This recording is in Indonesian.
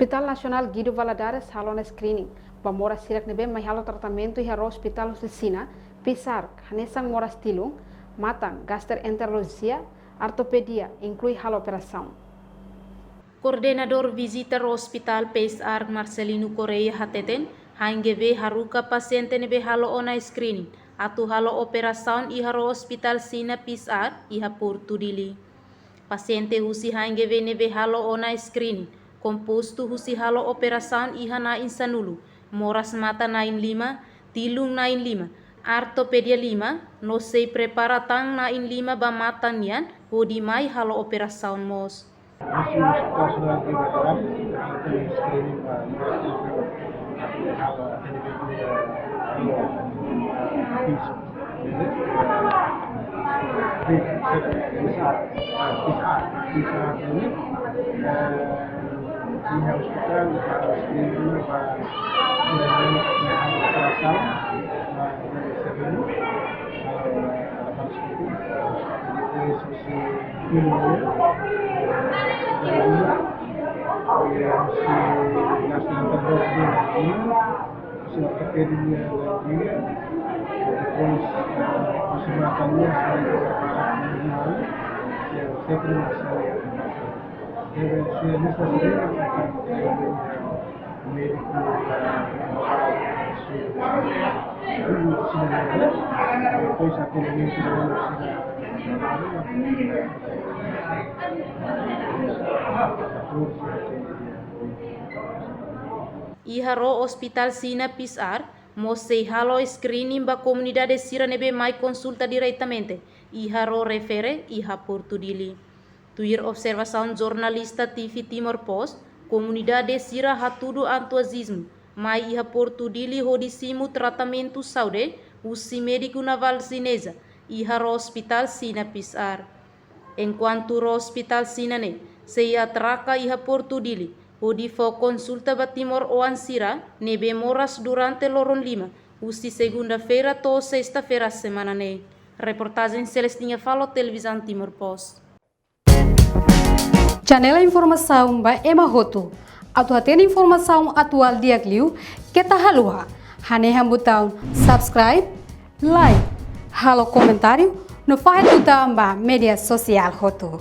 Hospital Nacional Guido Valadares halon screening. Bamora sirak nebe mai halo tratamento e haro hospital oficina, pisar, hanesang moras tilung, matang, gastroenterologia, ortopedia, inclui halo operação. Coordenador visitor hospital PSR Marcelino Correia Hateten, hanggeve haruka paciente nebe halo ona screening, atu halo operação e haro hospital sina PSR iha Porto Dili. Paciente husi hanggeve nebe halo ona screening, composto husi halo operação iha na insanulu, moras mata 95, tilung 95, ortopedia 5, no sei preparatang 95 ba matan yan, hodi mai halo operação mos. Iharo hospital sina PSR mosei halo screening ba comunidade sira nebe mai consulta diretamente. Iharo refere iha Porto Dili. Tuir observação jornalista TV Timor Post, comunidade sira hatudu antuazismo, mai iha Porto Dili hodisimu tratamento saude, usi médico naval sinesa, iharo hospital sina PSR. Enquanto ro hospital sina ne, se atraca iha Porto Dili, hodi fo consulta batimor oan sira, nebe moras durante loron lima, usi segunda-feira to sexta-feira semana ne. Reportagem Celestinha Falo, Televisão Timor Post. Janela informação ba Emma Roto. Atu atena informação atual dia kliu, kita halua. Hane hambutão subscribe, like, halo comentário, no faz butão ba media social Roto.